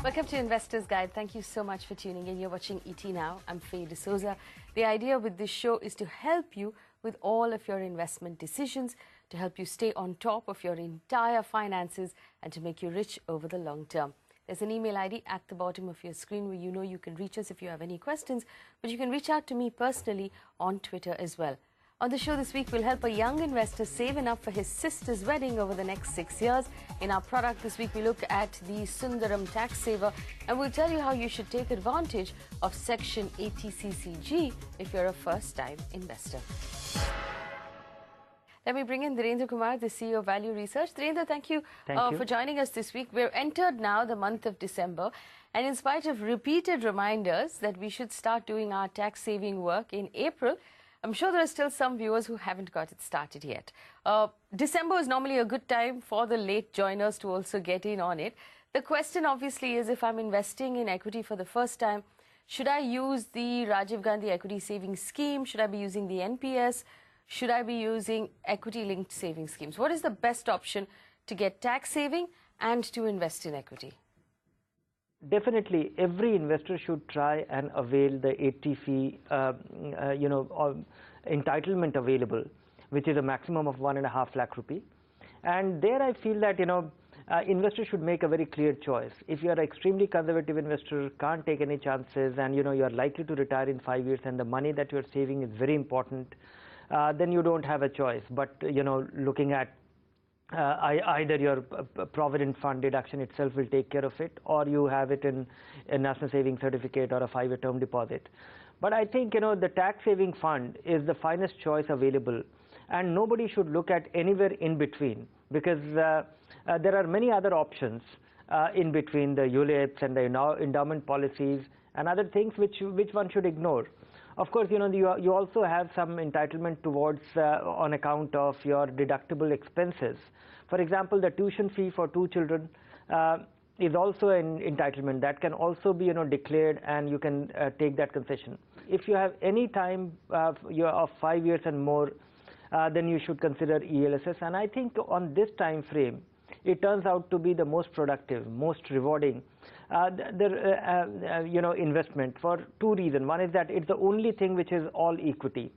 Welcome to Investors Guide. Thank you so much for tuning in. You're watching ET Now. I'm Faye D'Souza. The idea with this show is to help you with all of your investment decisions, to help you stay on top of your entire finances and to make you rich over the long term. There's an email ID at the bottom of your screen where you know you can reach us if you have any questions, but you can reach out to me personally on Twitter as well. On the show this week, we'll help a young investor save enough for his sister's wedding over the next 6 years. In our product this week, we look at the Sundaram Tax Saver, and we'll tell you how you should take advantage of Section 80CCG if you're a first-time investor. Let me bring in Dhirendra Kumar, the CEO of Value Research. Dhirendra, thank you for joining us this week. We're entered now the month of December, and in spite of repeated reminders that we should start doing our tax-saving work in April, I'm sure there are still some viewers who haven't got it started yet. December is normally a good time for the late joiners to also get in on it. The question obviously is, if I'm investing in equity for the first time, should I use the Rajiv Gandhi Equity Savings Scheme? Should I be using the NPS? Should I be using equity-linked saving schemes? What is the best option to get tax saving and to invest in equity? Definitely, every investor should try and avail the 80C, entitlement available, which is a maximum of 1.5 lakh rupee. And there I feel that, investors should make a very clear choice. If you are an extremely conservative investor, can't take any chances, and, you are likely to retire in 5 years, and the money that you are saving is very important, then you don't have a choice. But, looking at either your provident fund deduction itself will take care of it, or you have it in a national saving certificate or a 5-year term deposit. But I think the tax saving fund is the finest choice available, and nobody should look at anywhere in between, because there are many other options in between, the ULIPs and the endowment policies and other things which one should ignore. Of course, you also have some entitlement towards on account of your deductible expenses. For example, the tuition fee for 2 children is also an entitlement that can also be declared, and you can take that concession. If you have any time of 5 years and more, then you should consider ELSS. And I think on this time frame, it turns out to be the most productive, most rewarding investment for 2 reasons. One is that it's the only thing which is all equity.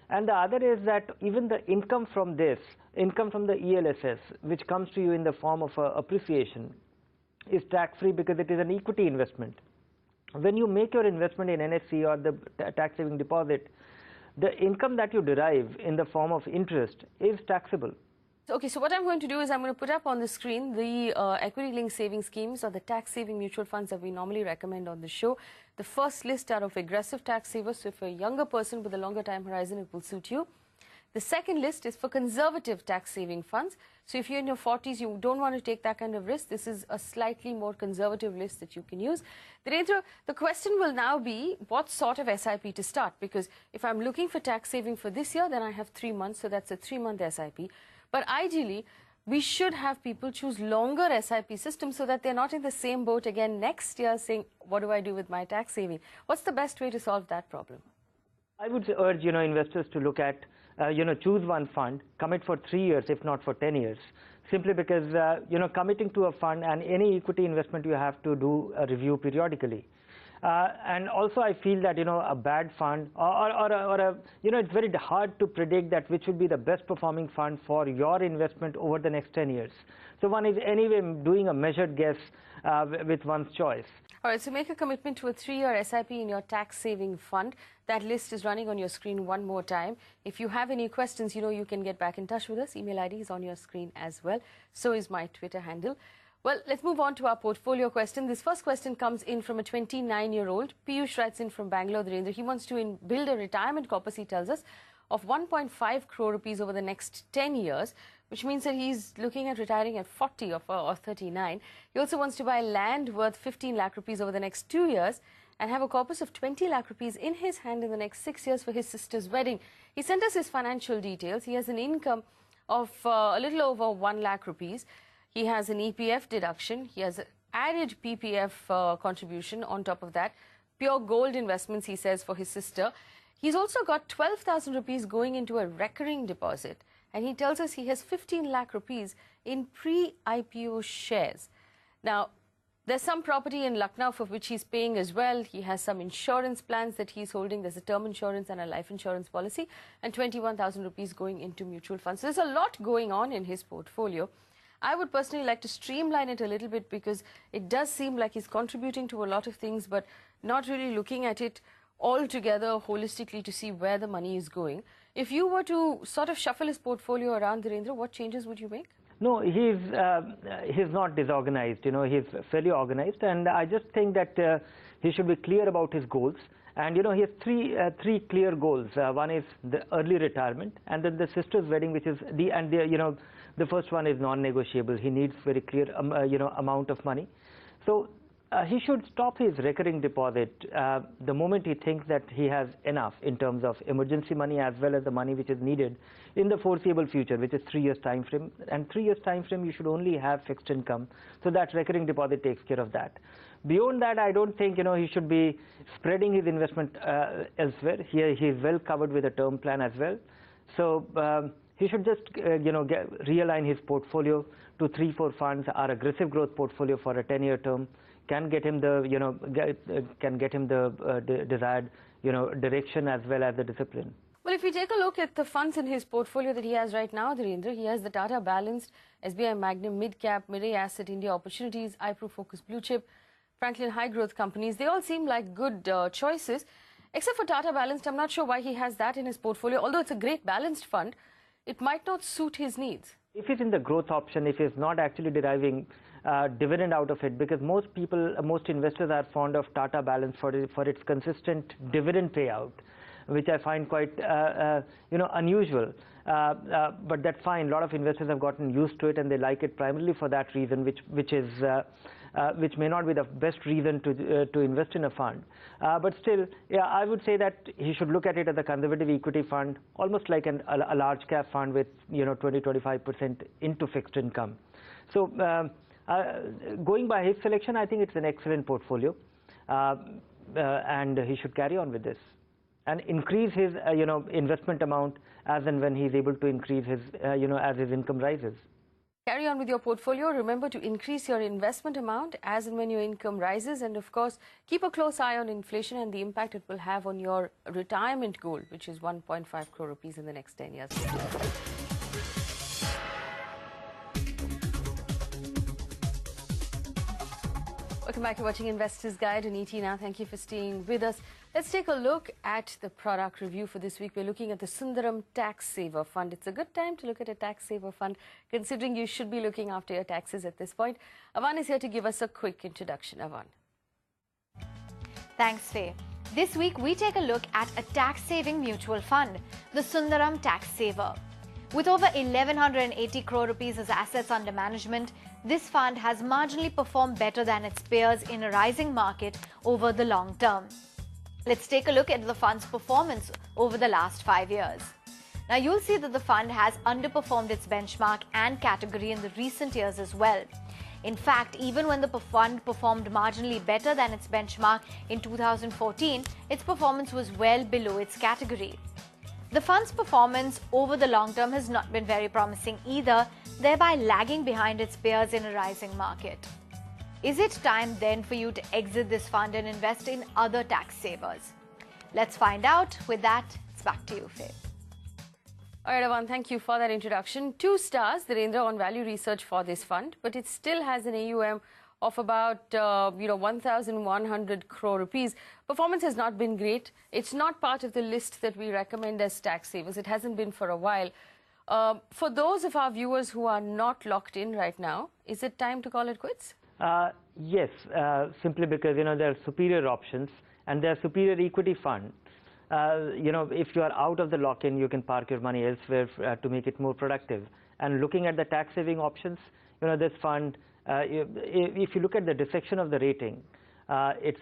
And the other is that even the income from the ELSS, which comes to you in the form of appreciation, is tax-free because it is an equity investment. When you make your investment in NSC or the tax-saving deposit, the income that you derive in the form of interest is taxable. Okay, so what I'm going to do is I'm going to put up on the screen the equity-linked saving schemes or the tax-saving mutual funds that we normally recommend on the show. The first list are of aggressive tax savers, so if you're a younger person with a longer time horizon, it will suit you. The second list is for conservative tax-saving funds. So if you're in your 40s, you don't want to take that kind of risk, this is a slightly more conservative list that you can use. Dhirendra, the question will now be what sort of SIP to start, because if I'm looking for tax saving for this year, then I have 3 months, so that's a 3-month SIP. But ideally, we should have people choose longer SIP systems so that they're not in the same boat again next year saying, what do I do with my tax saving? What's the best way to solve that problem? I would urge, investors to look at, choose one fund, commit for 3 years, if not for 10 years, simply because, committing to a fund and any equity investment, you have to do a review periodically. And also I feel that, a bad fund it's very hard to predict that which would be the best performing fund for your investment over the next 10 years. So one is anyway doing a measured guess with one's choice. All right, so make a commitment to a 3-year SIP in your tax saving fund. That list is running on your screen one more time. If you have any questions, you can get back in touch with us. Email ID is on your screen as well. So is my Twitter handle. Well, let's move on to our portfolio question. This first question comes in from a 29-year-old. Piyush writes in from Bangalore, Dhirendra. He wants to build a retirement corpus, he tells us, of 1.5 crore rupees over the next 10 years, which means that he's looking at retiring at 40 or 39. He also wants to buy land worth 15 lakh rupees over the next 2 years and have a corpus of 20 lakh rupees in his hand in the next 6 years for his sister's wedding. He sent us his financial details. He has an income of a little over 1 lakh rupees. He has an EPF deduction. He has added PPF contribution on top of that. Pure gold investments, he says, for his sister. He's also got 12,000 rupees going into a recurring deposit. And he tells us he has 15 lakh rupees in pre-IPO shares. Now, There's some property in Lucknow for which he's paying as well. He has some insurance plans that he's holding. There's a term insurance and a life insurance policy, and 21,000 rupees going into mutual funds. So there's a lot going on in his portfolio. I would personally like to streamline it a little bit because it does seem like he's contributing to a lot of things, but not really looking at it all together holistically to see where the money is going. If you were to sort of shuffle his portfolio around, Dhirendra, what changes would you make? No, he's not disorganized. You know, he's fairly organized, and I just think that he should be clear about his goals. And you know, he has three clear goals. One is the early retirement, and then the sister's wedding, which is the first one is non-negotiable. He needs very clear amount of money. So he should stop his recurring deposit the moment he thinks that he has enough in terms of emergency money as well as the money which is needed in the foreseeable future, which is 3 years time frame. And 3 years time frame, you should only have fixed income, so that recurring deposit takes care of that. Beyond that, I don't think he should be spreading his investment elsewhere. He is well covered with a term plan as well. So he should just realign his portfolio to 3-4 funds. Our aggressive growth portfolio for a 10-year term can get him the desired direction as well as the discipline. Well, if we take a look at the funds in his portfolio that he has right now, Dhirendra, he has the Tata Balanced, SBI Magnum Mid Cap, Mirae Asset India Opportunities, iPro Focus Blue Chip, Franklin High Growth Companies. They all seem like good choices, except for Tata Balanced. I'm not sure why he has that in his portfolio. Although it's a great balanced fund, it might not suit his needs. If he's in the growth option, if he's not actually deriving dividend out of it, because most investors are fond of Tata Balanced for its consistent dividend payout, which I find quite unusual. But that's fine. A lot of investors have gotten used to it, and they like it primarily for that reason, which may not be the best reason to invest in a fund. But still, yeah, I would say that he should look at it as a conservative equity fund, almost like a large cap fund with 20-25% into fixed income. So going by his selection, I think it's an excellent portfolio, and he should carry on with this and increase his investment amount as and when he's able to increase his as his income rises. Carry on with your portfolio. Remember to increase your investment amount as and when your income rises, and of course keep a close eye on inflation and the impact it will have on your retirement goal, which is 1.5 crore rupees in the next 10 years. Welcome back to watching Investors Guide on ET Now. Thank you for staying with us. Let's take a look at the product review for this week. We're looking at the Sundaram Tax Saver Fund. It's a good time to look at a tax saver fund, considering you should be looking after your taxes at this point. Avan is here to give us a quick introduction. Avan. Thanks, Faye. This week, we take a look at a tax-saving mutual fund, the Sundaram Tax Saver. With over 1,180 crore rupees as assets under management, this fund has marginally performed better than its peers in a rising market over the long term. Let's take a look at the fund's performance over the last 5 years. Now, you'll see that the fund has underperformed its benchmark and category in the recent years as well. In fact, even when the fund performed marginally better than its benchmark in 2014, its performance was well below its category. The fund's performance over the long term has not been very promising either, thereby lagging behind its peers in a rising market. Is it time then for you to exit this fund and invest in other tax savers? Let's find out. With that, it's back to you, Faye. All right, Avan, thank you for that introduction. 2 stars, Dhirendra, on value research for this fund, but it still has an AUM of about 1,100 crore rupees. Performance has not been great. It's not part of the list that we recommend as tax savers. It hasn't been for a while. For those of our viewers who are not locked in right now, is it time to call it quits? Yes, simply because there are superior options and there are superior equity funds. If you are out of the lock-in, you can park your money elsewhere to make it more productive. And looking at the tax-saving options, this fund, if you look at the dissection of the rating, it's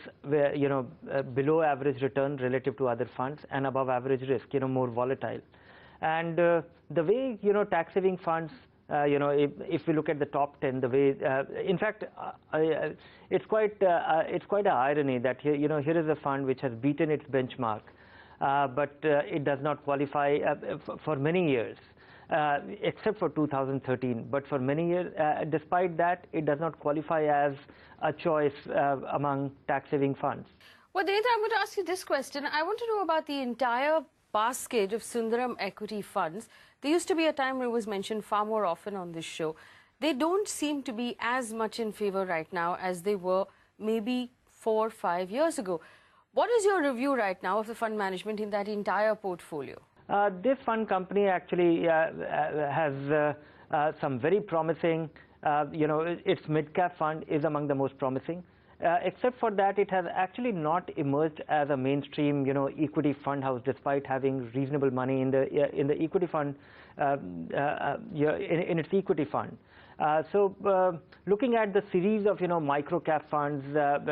below average return relative to other funds and above average risk, more volatile. And the way tax-saving funds, if we look at the top 10, the way, in fact, it's quite an irony that here is a fund which has beaten its benchmark, but it does not qualify for many years. except for 2013. But for many years, despite that, it does not qualify as a choice among tax-saving funds. Well, Dhirendra, I'm going to ask you this question. I want to know about the entire basket of Sundaram equity funds. There used to be a time where it was mentioned far more often on this show. They don't seem to be as much in favor right now as they were maybe 4 or 5 years ago. What is your review right now of the fund management in that entire portfolio? This fund company actually has some very promising, its mid-cap fund is among the most promising. Except for that, it has actually not emerged as a mainstream, equity fund house, despite having reasonable money in the equity fund, in its equity fund. So, looking at the series of micro-cap funds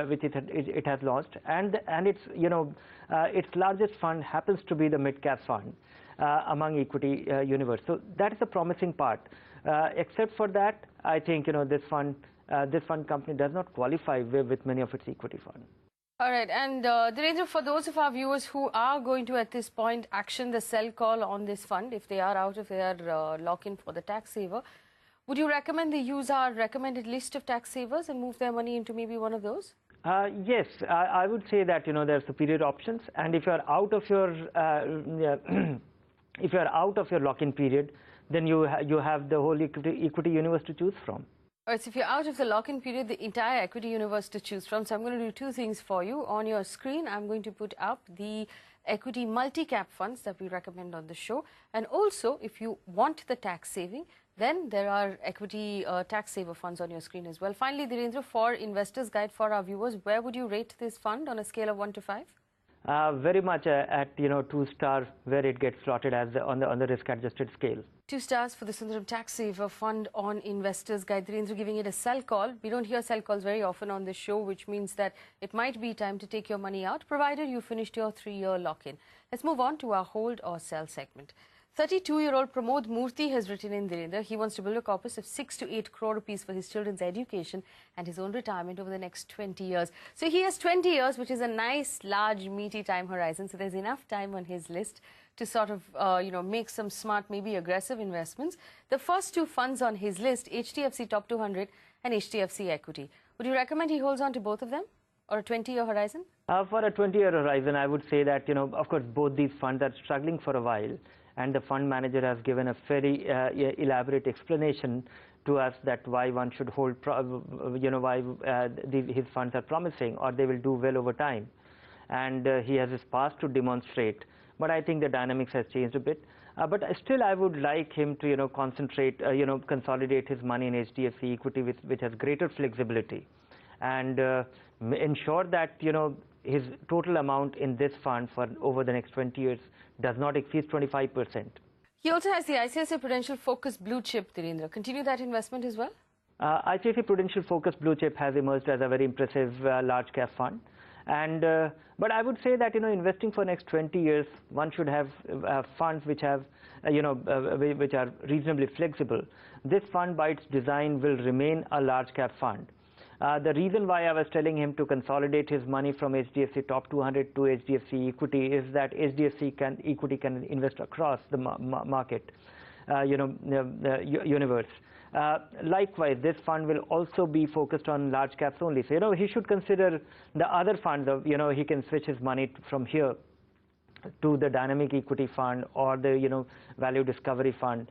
which it has launched, and its largest fund happens to be the mid-cap fund among equity universe. So that is a promising part. Except for that, I think this fund company does not qualify with many of its equity funds. All right, and Dhirendra, for those of our viewers who are going to at this point action the sell call on this fund, if they are out of their lock-in for the tax saver, would you recommend they use our recommended list of tax savers and move their money into maybe one of those? Yes, I would say that there are superior options, and if you are out of your if you are out of your lock-in period, then you have the whole equity universe to choose from. All right, so if you're out of the lock-in period, the entire equity universe to choose from. So I'm going to do two things for you. On your screen, I'm going to put up the equity multi-cap funds that we recommend on the show. And also, if you want the tax saving, then there are equity tax saver funds on your screen as well. Finally, Dhirendra, for Investors Guide for our viewers, where would you rate this fund on a scale of 1 to 5? Very much at 2 stars, where it gets slotted as on the risk-adjusted scale. 2 stars for the Sundaram Tax Saver Fund on Investors Guide. Dhirendra giving it a sell call. We don't hear sell calls very often on this show, which means that it might be time to take your money out, provided you finished your 3-year lock-in. Let's move on to our hold or sell segment. 32-year-old Pramod Murthy has written in, Dhirendra, he wants to build a corpus of 6 to 8 crore rupees for his children's education and his own retirement over the next 20 years. So he has 20 years, which is a nice, large, meaty time horizon. So there's enough time on his list to sort of, make some smart, maybe aggressive investments. The first 2 funds on his list, HDFC Top 200 and HDFC Equity. Would you recommend he holds on to both of them, or a 20-year horizon? For a 20-year horizon, I would say that, of course, both these funds are struggling for a while. And the fund manager has given a very elaborate explanation to us that why one should hold, why his funds are promising, or they will do well over time. And he has his past to demonstrate. But I think the dynamics has changed a bit. But still, I would like him to, concentrate, consolidate his money in HDFC Equity, which has greater flexibility, and ensure that, his total amount in this fund for over the next 20 years does not exceed 25%. He also has the ICICI Prudential Focus Blue Chip, Dhirendra. Continue that investment as well? ICICI Prudential Focus Blue Chip has emerged as a very impressive large cap fund. And but I would say that investing for next 20 years, one should have funds which have which are reasonably flexible. This fund, by its design, will remain a large cap fund. The reason why I was telling him to consolidate his money from HDFC Top 200 to HDFC Equity is that HDFC Equity can invest across the market, universe. Likewise, this fund will also be focused on large caps only. So, he should consider the other funds of, he can switch his money from here to the Dynamic Equity Fund or the, Value Discovery Fund.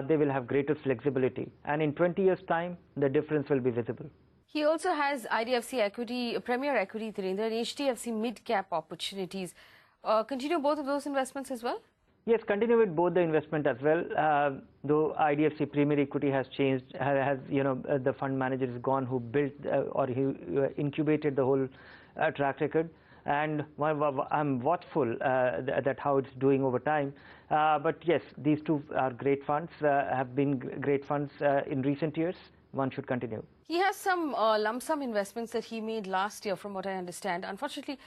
They will have greater flexibility. And in 20 years' time, the difference will be visible. He also has IDFC Equity, Premier Equity, Dhirendra, and HDFC Mid-Cap Opportunities. Continue both of those investments as well? Yes, continue with both the investment as well. Though IDFC Premier Equity has changed, the fund manager is gone who built or he incubated the whole track record. And I'm watchful that how it's doing over time. But yes, these two are great funds, have been great funds in recent years. One should continue. He has some lump sum investments that he made last year, from what I understand. Unfortunately,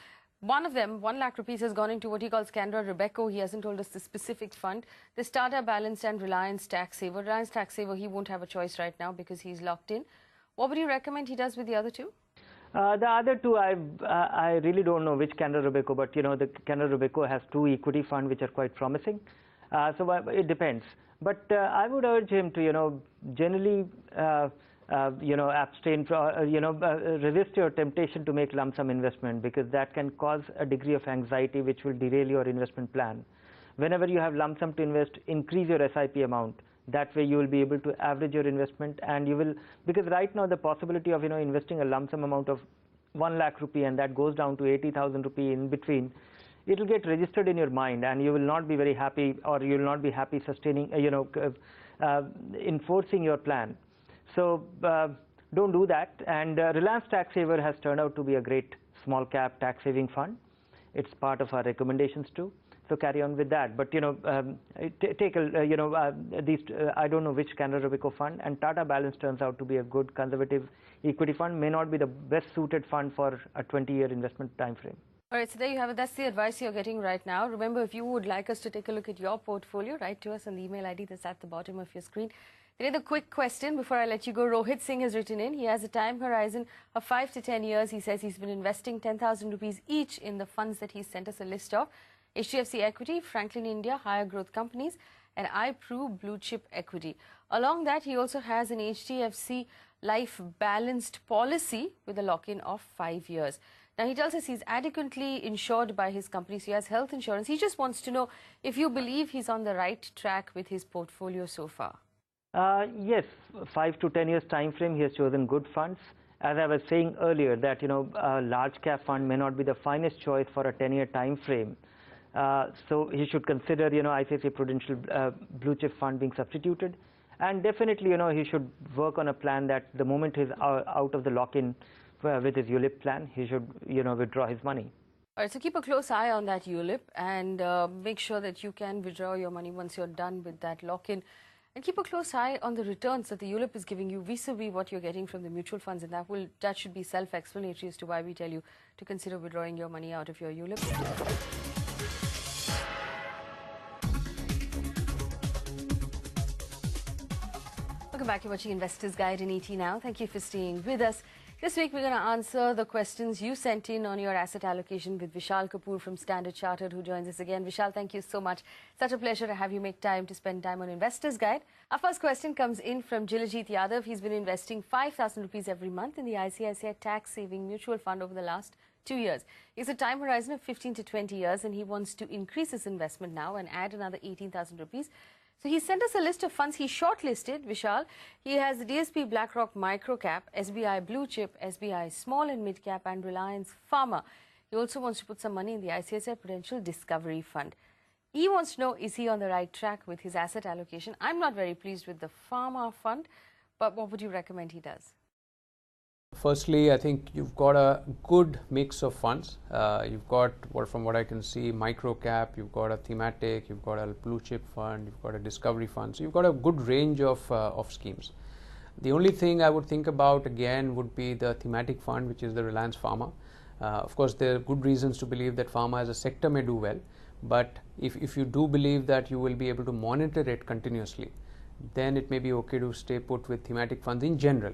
one of them, 1 lakh rupees, has gone into what he calls Canara Robeco. He hasn't told us the specific fund. The Tata Balanced and Reliance Tax Saver. Reliance Tax Saver, he won't have a choice right now because he's locked in. What would you recommend he does with the other two? The other two, I really don't know which Canara Robeco, but the Canara Robeco has 2 equity funds which are quite promising. It depends. But I would urge him to, generally, abstain from, resist your temptation to make lump sum investment, because that can cause a degree of anxiety which will derail your investment plan. Whenever you have lump sum to invest, increase your SIP amount. That way you will be able to average your investment, and you will, because right now the possibility of investing a lump sum amount of 1 lakh rupee and that goes down to 80,000 rupee in between, it will get registered in your mind, and you will not be very happy, or you will not be happy sustaining, enforcing your plan. So don't do that. And Reliance Tax Saver has turned out to be a great small cap tax saving fund. It's part of our recommendations too. So carry on with that. But take a these I don't know which Canara Robeco fund, and Tata Balance turns out to be a good conservative equity fund. May not be the best suited fund for a 20-year investment time frame. All right, so there you have it. That's the advice you're getting right now. Remember, if you would like us to take a look at your portfolio, write to us on the email ID that's at the bottom of your screen. Then a quick question before I let you go. Rohit Singh has written in. He has a time horizon of 5 to 10 years. He says he's been investing 10,000 rupees each in the funds that he sent us a list of: HDFC Equity, Franklin India, Higher Growth Companies, and iPru Blue Chip Equity. Along that, he also has an HDFC Life Balanced policy with a lock-in of 5 years. Now, he tells us he's adequately insured by his company, so he has health insurance. He just wants to know if you believe he's on the right track with his portfolio so far. Yes, 5 to 10 years time frame, he has chosen good funds. As I was saying earlier, that a large cap fund may not be the finest choice for a 10-year time frame. So he should consider, ICICI Prudential Blue Chip Fund being substituted. And definitely, he should work on a plan that the moment he's out of the lock-in with his ULIP plan, he should, withdraw his money. All right, so keep a close eye on that ULIP, and make sure that you can withdraw your money once you're done with that lock-in. And keep a close eye on the returns that the ULIP is giving you vis-a-vis what you're getting from the mutual funds, and that should be self-explanatory as to why we tell you to consider withdrawing your money out of your ULIP. Welcome back. You're watching Investors Guide in ET Now. Thank you for staying with us. This week, we're going to answer the questions you sent in on your asset allocation with Vishal Kapoor from Standard Chartered, who joins us again. Vishal, thank you so much. Such a pleasure to have you make time to spend time on Investors Guide. Our first question comes in from Jilajit Yadav. He's been investing 5,000 rupees every month in the ICICI Tax Saving Mutual Fund over the last 2 years. He has a time horizon of 15 to 20 years, and he wants to increase his investment now and add another 18,000 rupees. So he sent us a list of funds he shortlisted, Vishal. He has the DSP BlackRock Microcap, SBI Blue Chip, SBI Small and Mid Cap, and Reliance Pharma. He also wants to put some money in the ICICI Prudential Discovery Fund. He wants to know, is he on the right track with his asset allocation? I'm not very pleased with the Pharma fund, but what would you recommend he does? Firstly, I think you've got a good mix of funds. You've got, from what I can see, micro cap, you've got a thematic, you've got a blue chip fund, you've got a discovery fund. So you've got a good range of schemes. The only thing I would think about again would be the thematic fund, which is the Reliance Pharma. Of course, there are good reasons to believe that pharma as a sector may do well. But if you do believe that you will be able to monitor it continuously, then it may be okay to stay put with thematic funds in general.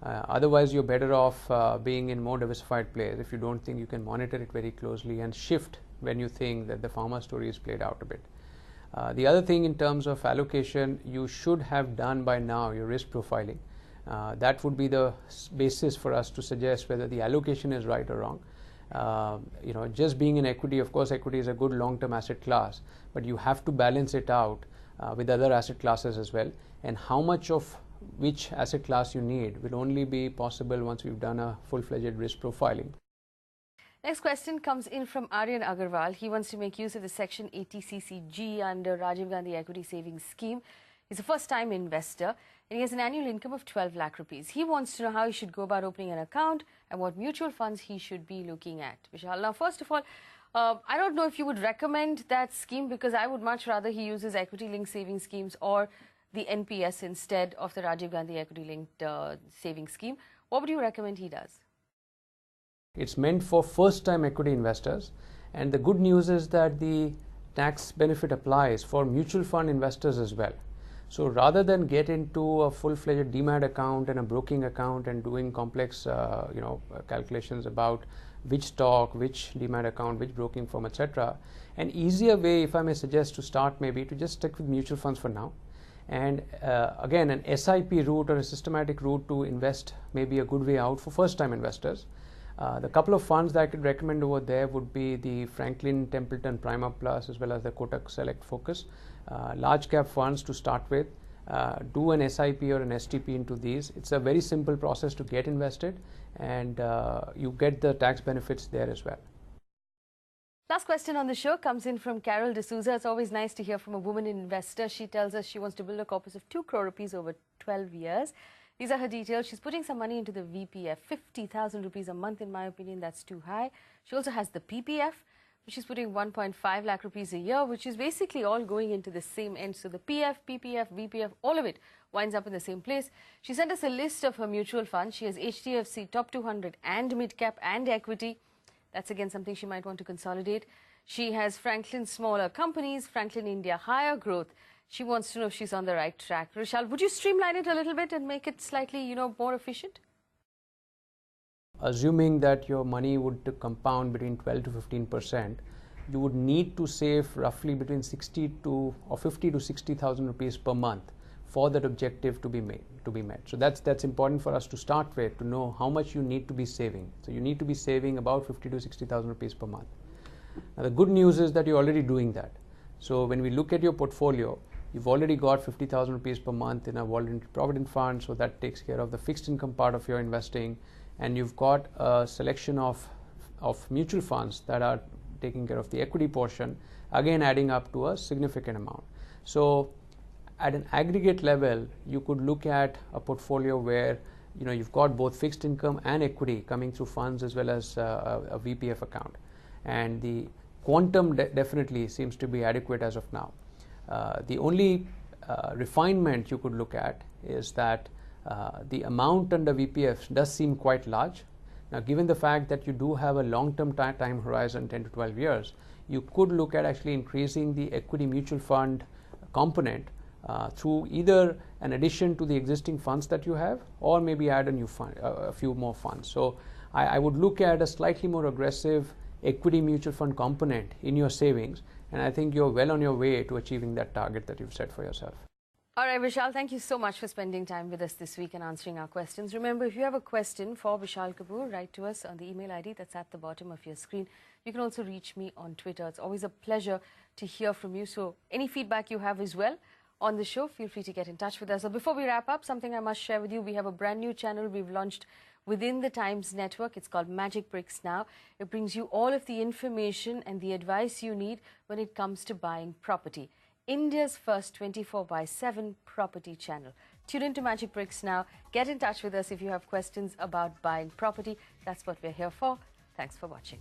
Otherwise, you're better off being in more diversified players if you don't think you can monitor it very closely and shift when you think that the pharma story is played out a bit. The other thing in terms of allocation, you should have done by now your risk profiling. That would be the basis for us to suggest whether the allocation is right or wrong. Just being in equity, of course, equity is a good long-term asset class, but you have to balance it out with other asset classes as well. And how much of which asset class you need will only be possible once we've done a full-fledged risk profiling. Next question comes in from Aryan Agarwal. He wants to make use of the Section 80CCG under Rajiv Gandhi Equity Savings Scheme. He's a first-time investor and he has an annual income of 12 lakh rupees. He wants to know how he should go about opening an account and what mutual funds he should be looking at. Vishal, now first of all, I don't know if you would recommend that scheme, because I would much rather he uses equity-linked savings schemes or the NPS instead of the Rajiv Gandhi Equity-Linked Savings Scheme. What would you recommend he does? It's meant for first-time equity investors, and the good news is that the tax benefit applies for mutual fund investors as well. So rather than get into a full-fledged demat account and a broking account and doing complex calculations about which stock, which demat account, which broking firm, etc., an easier way, if I may suggest, to start maybe to just stick with mutual funds for now. And again, an SIP route or a systematic route to invest may be a good way out for first-time investors. The couple of funds that I could recommend over there would be the Franklin Templeton Prima Plus as well as the Kotak Select Focus. Large cap funds to start with. Do an SIP or an STP into these. It's a very simple process to get invested, and you get the tax benefits there as well. Last question on the show comes in from Carol D'Souza. It's always nice to hear from a woman investor. She tells us she wants to build a corpus of 2 crore rupees over 12 years. These are her details. She's putting some money into the VPF. 50,000 rupees a month, in my opinion, that's too high. She also has the PPF, which is putting 1.5 lakh rupees a year, which is basically all going into the same end. So the PF, PPF, VPF, all of it winds up in the same place. She sent us a list of her mutual funds. She has HDFC Top 200 and Mid-Cap and Equity. That's again something she might want to consolidate. She has Franklin Smaller Companies, Franklin India Higher Growth. She wants to know if she's on the right track. Rishal, would you streamline it a little bit and make it slightly, more efficient? Assuming that your money would compound between 12 to 15%, you would need to save roughly between 50 to 60,000 rupees per month for that objective to be met. So that's important for us to start with, to know how much you need to be saving. So you need to be saving about 50 to 60,000 rupees per month. Now the good news is that you're already doing that. So when we look at your portfolio, you've already got 50,000 rupees per month in a voluntary provident fund, so that takes care of the fixed income part of your investing, and you've got a selection of mutual funds that are taking care of the equity portion, again adding up to a significant amount. So at an aggregate level, you could look at a portfolio where you've got both fixed income and equity coming through funds as well as a VPF account, and the quantum definitely seems to be adequate as of now. The only refinement you could look at is that the amount under VPF does seem quite large. Now, given the fact that you do have a long-term time horizon, 10 to 12 years, you could look at actually increasing the equity mutual fund component through either an addition to the existing funds that you have, or maybe add a new fund, a few more funds. So I would look at a slightly more aggressive equity mutual fund component in your savings, and I think you're well on your way to achieving that target that you've set for yourself. All right, Vishal, thank you so much for spending time with us this week and answering our questions. Remember, if you have a question for Vishal Kapoor, write to us on the email ID that's at the bottom of your screen. You can also reach me on Twitter. It's always a pleasure to hear from you. So any feedback you have as well on the show, feel free to get in touch with us. So before we wrap up, something I must share with you. We have a brand new channel we've launched within the Times network. It's called Magic Bricks Now. It brings you all of the information and the advice you need when it comes to buying property. India's first 24/7 property channel. Tune into Magic Bricks Now. Get in touch with us if you have questions about buying property. That's what we're here for. Thanks for watching.